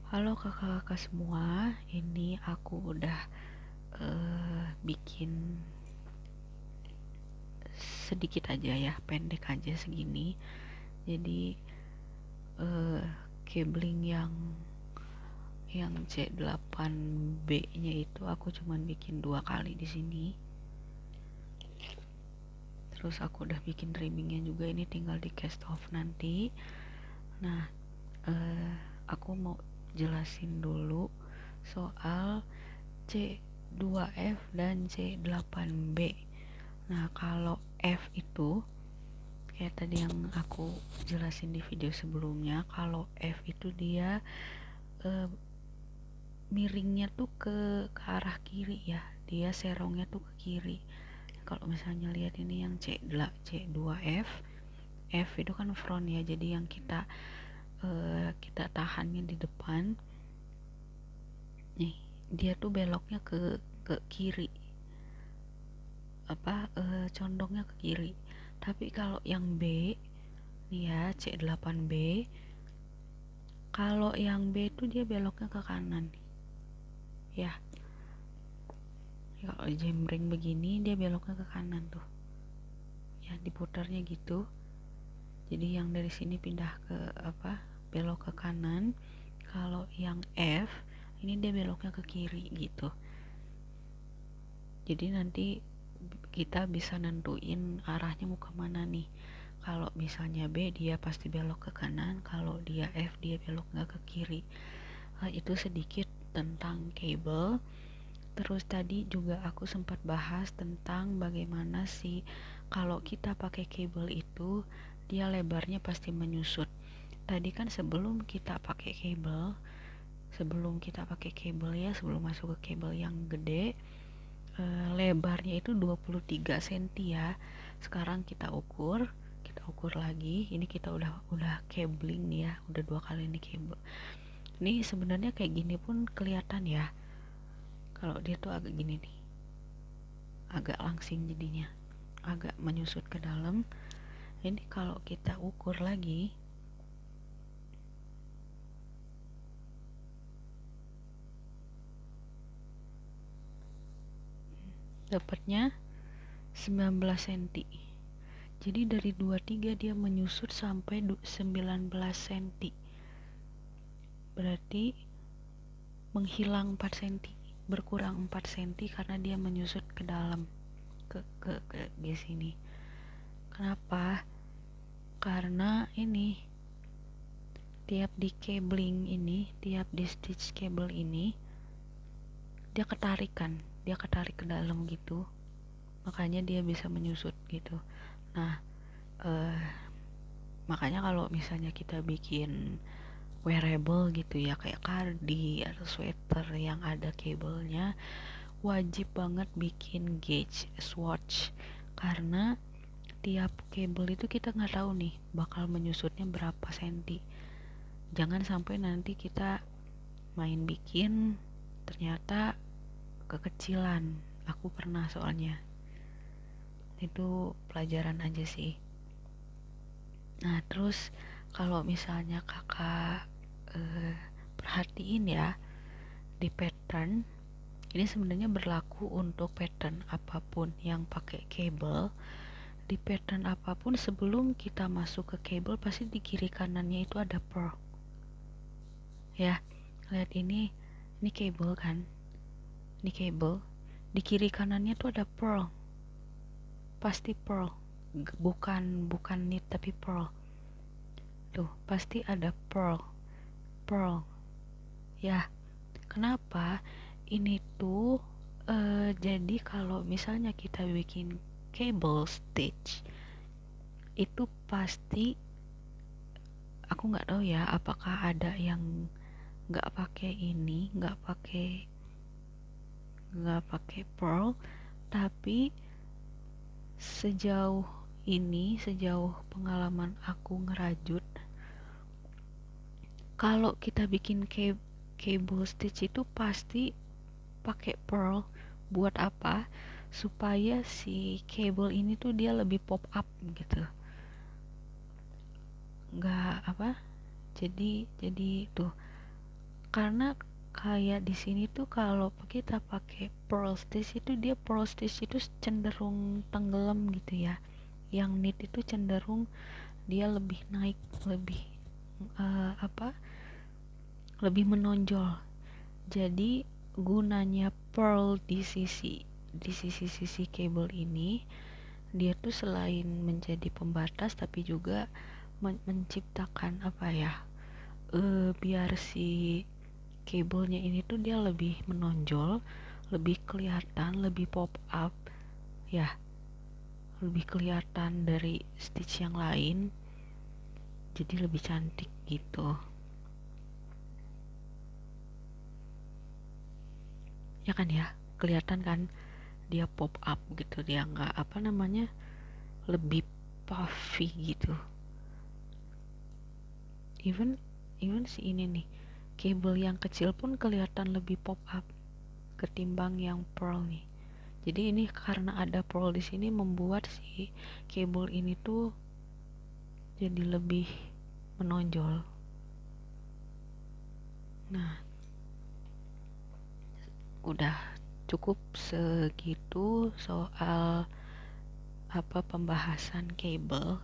Halo kakak-kakak semua, ini aku udah bikin sedikit aja ya, pendek aja segini. Jadi eh, cabling yang C8B-nya itu aku cuman bikin 2 kali di sini. Terus aku udah bikin trimmingnya juga, ini tinggal di cast off nanti. Nah, aku mau jelasin dulu soal C2F dan C8B. Nah, kalau F itu kayak tadi yang aku jelasin di video sebelumnya, kalau F itu dia eh, miringnya tuh ke arah kiri ya. Dia serongnya tuh ke kiri. Kalau misalnya lihat ini yang C2F, F itu kan front ya. Jadi yang kita tahannya di depan. Nih, dia tuh beloknya ke kiri. Condongnya ke kiri. Tapi kalau yang B nih ya, C8B, kalau yang B itu dia beloknya ke kanan ya. Kalau jembreng begini dia beloknya ke kanan tuh ya, diputarnya gitu. Jadi yang dari sini pindah ke belok ke kanan. Kalau yang F ini dia beloknya ke kiri gitu. Jadi nanti kita bisa nentuin arahnya mau kemana nih. Kalau misalnya B dia pasti belok ke kanan, kalau dia F dia belok nggak ke kiri. Itu sedikit tentang kabel. Terus tadi juga aku sempat bahas tentang bagaimana sih kalau kita pakai kabel itu dia lebarnya pasti menyusut. Tadi kan sebelum kita pakai kabel ya, sebelum masuk ke kabel yang gede, lebarnya itu 23 cm ya. Sekarang kita ukur lagi. Ini kita udah cabling nih ya, udah 2 kali ini kabel. Ini sebenarnya kayak gini pun kelihatan ya. Kalau dia tuh agak gini nih, agak langsing jadinya, agak menyusut ke dalam. Ini kalau kita ukur lagi, dapatnya 19 cm. Jadi dari 23 dia menyusut sampai 19 cm. Berarti menghilang 4 cm, berkurang 4 cm karena dia menyusut ke dalam ke di sini. Kenapa? Karena ini tiap di stitch kabel ini dia ketarik ke dalam gitu, makanya dia bisa menyusut gitu. Nah, makanya kalau misalnya kita bikin wearable gitu ya, kayak kardi atau sweater yang ada kabelnya, wajib banget bikin gauge swatch, karena tiap kabel itu kita nggak tahu nih bakal menyusutnya berapa senti. Jangan sampai nanti kita main bikin ternyata kekecilan. Aku pernah soalnya. Itu pelajaran aja sih. Nah, terus kalau misalnya kakak perhatiin ya, di pattern ini sebenarnya berlaku untuk pattern apapun yang pakai kabel. Di pattern apapun sebelum kita masuk ke kabel pasti di kiri kanannya itu ada pearl ya. Lihat ini kabel kan, ini kabel, di kiri kanannya tuh ada pearl, pasti pearl, bukan knit tapi pearl. Tuh pasti ada pearl ya. Kenapa? Ini tuh jadi kalau misalnya kita bikin cable stitch itu pasti, aku nggak tahu ya apakah ada yang nggak pakai pearl, tapi sejauh pengalaman aku ngerajut, kalau kita bikin cable stitch itu pasti pakai pearl. Buat apa? Supaya si cable ini tuh dia lebih pop up gitu, nggak jadi tuh karena kayak di sini tuh kalau kita pakai pearl stitch itu, dia pearl stitch itu cenderung tenggelam gitu ya, yang knit itu cenderung dia lebih naik, lebih apa, lebih menonjol. Jadi gunanya pearl di sisi cable ini, dia tuh selain menjadi pembatas tapi juga menciptakan apa ya, biar si kabelnya ini tuh dia lebih menonjol, lebih kelihatan, lebih pop up ya, lebih kelihatan dari stitch yang lain, jadi lebih cantik gitu ya kan ya, kelihatan kan, dia pop up gitu, dia nggak apa namanya, lebih puffy gitu. Even si ini nih, kabel yang kecil pun kelihatan lebih pop up ketimbang yang pearl nih. Jadi ini karena ada pearl di sini membuat si kabel ini tuh jadi lebih menonjol. Nah, udah cukup segitu soal apa pembahasan kabel.